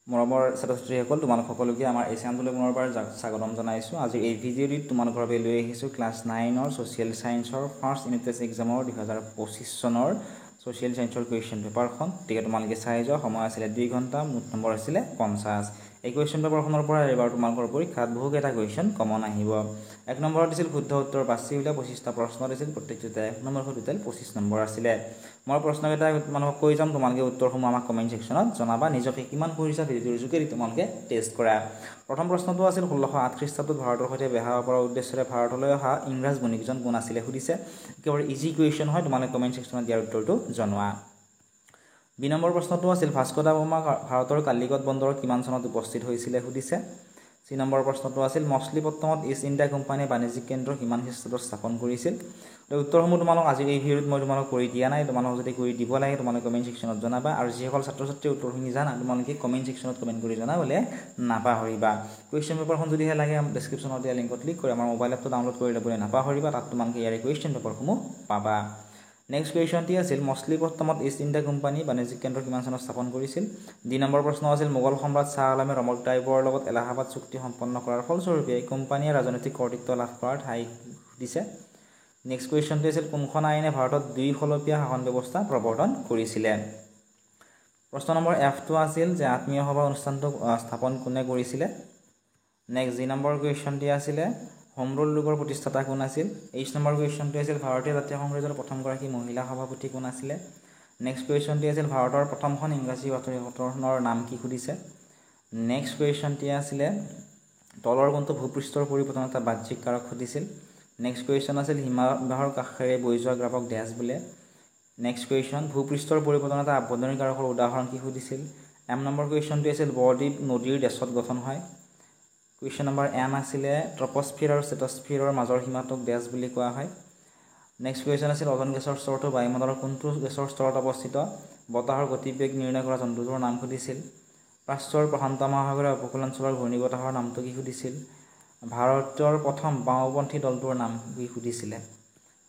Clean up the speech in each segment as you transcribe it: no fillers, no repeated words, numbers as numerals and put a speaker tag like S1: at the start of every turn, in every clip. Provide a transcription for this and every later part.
S1: মৰমৰ ছাত্ৰ-ছাত্ৰীসকল তোমালোক সকলোকে আমাৰ এই চেনেলটোলৈ পুনৰবাৰ স্বাগতম জনাইছোঁ। আজি এই ভিডিঅ'টিত তোমালোকৰ বাবে লৈ আহিছোঁ ক্লাছ 9ৰ ছ'চিয়েল ছায়েন্সৰ ফাৰ্ষ্ট ইউনিট টেষ্ট এক্সামৰ 2025 চনৰ ছ'চিয়েল ছায়েন্সৰ কুৱেশ্যন পেপাৰখন। গতিকে তোমালোকে চাই যোৱা। সময় আছিলে 2 ঘণ্টা, মুঠ নম্বৰ আছিলে 50। এই কুৱেশ্যন পেপাৰখনৰ পৰা এইবাৰ তোমালোকৰ পৰীক্ষাত বহুকেইটা কুৱেশ্যন কমন আহিব। 1 নম্বৰত দিছিল শুদ্ধ উত্তৰ 5 উলিয়াই 25টা প্ৰশ্ন দিছিল, প্ৰত্যেকটোতে 1 নম্বৰ টোটেল 25 নম্বৰ আছিলে। মই প্ৰশ্নকেইটা তোমালোকক কৈ যাম, তোমালোকে উত্তৰসমূহ আমাক কমেণ্ট ছেকশ্যনত জনাবা। নিজকে কিমান পঢ়িছা ভিডিঅ'ৰ যোগেদি তোমালোকে টেষ্ট কৰা। প্ৰথম প্ৰশ্নটো আছিল 1608 খ্ৰীষ্টাব্দত ভাৰতৰ সৈতে বেহা কৰাৰ উদ্দেশ্যৰে ভাৰতলৈ অহা ইংৰাজ বণিকজন কোন আছিলে সুধিছে। একেবাৰে ইজি কুৱেশ্যন হয়, তোমালোকে কমেণ্ট ছেকশ্যনত ইয়াৰ উত্তৰটো জনোৱা। 2 নম্বৰ প্ৰশ্নটো আছিল ভাস্কো দা গামা ভাৰতৰ কালিকট বন্দৰত কিমান চনত উপস্থিত হৈছিলে সুধিছে। 3 নম্বৰ প্ৰশ্নটো আছিল মছলিপট্টমত ইষ্ট ইণ্ডিয়া কোম্পানীয়ে বাণিজ্যিক কেন্দ্ৰ কিমান খ্ৰীষ্টাব্দত স্থাপন কৰিছিল। উত্তৰসমূহ তোমালোক আজিৰ এই ভিডিঅ'ত মই তোমালোক কৰি দিয়া নাই, তোমালোক যদি কৰি দিব লাগে তোমালোকে কমেণ্ট ছেকশ্যনত জনাবা। আৰু যিসকল ছাত্ৰ ছাত্ৰীয়ে উত্তৰখিনি জানা তোমালোকে কমেণ্ট ছেকশ্যনত কমেণ্ট কৰি জনাবলৈ নাপাহৰিবা। কুৱেশ্যন পেপাৰখন যদিহে লাগে ডেছক্ৰিপশ্যনত দিয়া লিংকত ক্লিক কৰি আমাৰ মোবাইল এপটো ডাউনলোড কৰি ল'বলৈ নাপাহৰিবা। তাত তোমালোকে ইয়াৰে কুৱেশ্যন পেপাৰসমূহ পাবা। নেক্সট কুৱেশ্যনটি আছিল মছলিপট্টমত ইষ্ট ইণ্ডিয়া কোম্পানী বাণিজ্যিক কেন্দ্ৰ কিমান চনত স্থাপন কৰিছিল। 2 নম্বৰ প্ৰশ্ন আছিল মোগল সম্ৰাট শ্বাহ আলমে ৰমকদাইবৰ লগত এলাহাবাদ চুক্তি সম্পন্ন কৰাৰ ফলস্বৰূপে এই কোম্পানীয়ে ৰাজনৈতিক কৰ্তৃত্ব লাভ কৰাৰ ঠাই দিছে। নেক্সট কুৱেশ্যনটো আছিল কোনখন আইনে ভাৰতত 2 খলপীয়া শাসন ব্যৱস্থা প্ৰৱৰ্তন কৰিছিলে। প্ৰশ্ন নম্বৰ F2 আছিল যে আত্মীয় সভা অনুষ্ঠানটো স্থাপন কোনে কৰিছিলে। নেক্সট 2 নম্বৰ কুৱেশ্যনটি আছিলে হোম ৰুল লীগৰ প্ৰতিষ্ঠাতা কোন আছিল। 8 নম্বৰ কুৱেশ্যনটো আছিল ভাৰতীয় জাতীয় কংগ্ৰেছৰ প্ৰথমগৰাকী মহিলা সভাপতি কোন আছিলে। নেক্সট কুৱেশ্যনটি আছিল ভাৰতৰ প্ৰথমখন ইংৰাজী বাতৰি কাকতৰ নাম কি সুধিছে। নেক্সট কুৱেশ্যনটি আছিলে তলৰ কোনটো ভূপৃষ্ঠৰ পৰিৱৰ্তন এটা বাহ্যিক কাৰক সুধিছিল। নেক্সট কুৱেশ্যন আছিল হিমাবাহৰ কাষেৰে বৈ যোৱা গ্ৰাফক ডেছ বোলে। নেক্সট কুৱেশ্যন ভূপৃষ্ঠৰ পৰিৱৰ্তন এটা আভ্যন্তৰীণ কাৰকৰ উদাহৰণ কি সুধিছিল। M নম্বৰ কুৱেশ্যনটো আছিল বৰদ্বীপ নদীৰ ডেছত গঠন হয়। কুৱেশ্যন নম্বৰ N আছিলে ট্ৰপস্ফিয়াৰ আৰু ষ্ট্ৰেটোস্ফিয়াৰৰ মাজৰ সীমাটোক ডেছ বুলি কোৱা হয়। নেক্সট কুৱেশ্যন আছিল অজন গেছৰ স্তৰটো বায়ুমণ্ডলৰ কোনটো গেছৰ স্তৰত অৱস্থিত। বতাহৰ গতিবেগ নিৰ্ণয় কৰা যন্ত্ৰটোৰ নাম সুধিছিল। প্ৰাচ্যৰ প্ৰশান্ত মহাসাগৰীয় উপকূলাঞ্চলৰ ঘূৰ্ণীবতাহৰ নামটো কি সুধিছিল। ভাৰতৰ প্ৰথম বাওঁপন্থী দলটোৰ নাম কি সুধিছিলে।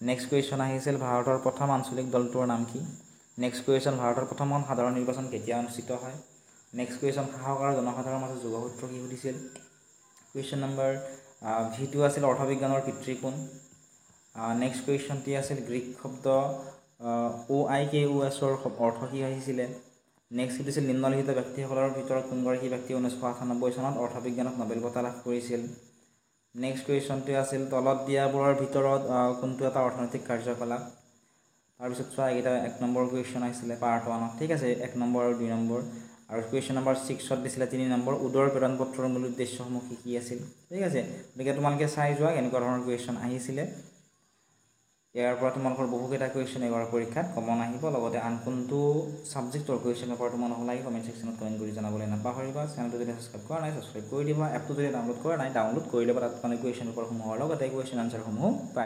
S1: নেক্সট কুৱেশ্যন আহিছিল ভাৰতৰ প্ৰথম আঞ্চলিক দলটোৰ নাম কি। নেক্সট কুৱেশ্যন ভাৰতৰ প্ৰথমখন সাধাৰণ নিৰ্বাচন কেতিয়া অনুষ্ঠিত হয়। নেক্সট কুৱেশ্যন শাসক আৰু জনসাধাৰণৰ মাজত যোগসূত্ৰ কি সুধিছিল। কুৱেশ্যন নম্বৰ V2 আছিল অৰ্থবিজ্ঞানৰ পিতৃ কোন। নেক্সট কুৱেশ্যনটি আছিল গ্ৰীক শব্দ OIKUS অৰ্থ কি আহিছিলে। নেক্সট সুধিছিল নিম্নলিখিত ব্যক্তিসকলৰ ভিতৰত কোনগৰাকী ব্যক্তিয়ে 1998 চনত অৰ্থবিজ্ঞানত নোবেল বঁটা লাভ কৰিছিল। নেক্সট কুৱেশ্যনটো আছিল তলত দিয়াবোৰৰ ভিতৰত কোনটো এটা অৰ্থনৈতিক কাৰ্যকলাপ। তাৰপিছত চোৱা এইকেইটা 1 নম্বৰ কুৱেশ্যন আহিছিলে পাৰ্ট 1ত, ঠিক আছে 1 নম্বৰ আৰু 2 নম্বৰ। আৰু কুৱেশ্যন নম্বৰ 6ত দিছিলে 3 নম্বৰ উদৰ প্ৰেৰণ পত্ৰৰ মূল উদ্দেশ্যসমূহ কি আছিল, ঠিক আছে। গতিকে তোমালোকে চাই যোৱা কেনেকুৱা ধৰণৰ কুৱেশ্যন আহিছিলে। ইয়াৰ পৰা তোমালোকৰ বহুকেইটা কুৱেশ্যন এইবাৰ পৰীক্ষাত কমন আহিব। লগতে আন কোনটো ছাবজেক্টৰ কুৱেশ্যন পেপাৰ তোমালোক লাগে কমেণ্ট ছেকশ্যনত কমেণ্ট কৰি জনাবলৈ নাপাহৰিবা। চেনেলটো যদি ছাবস্ক্ৰাইব কৰা নাই ছাবস্ক্ৰাইব কৰি দিবা। এপটো যদি ডাউনলোড কৰা নাই ডাউনলোড কৰি ল'বা, তাত মানে কুৱেশ্যন পেপাৰসমূহৰ লগতে কুৱেশ্যন আনচাৰসমূহ পাই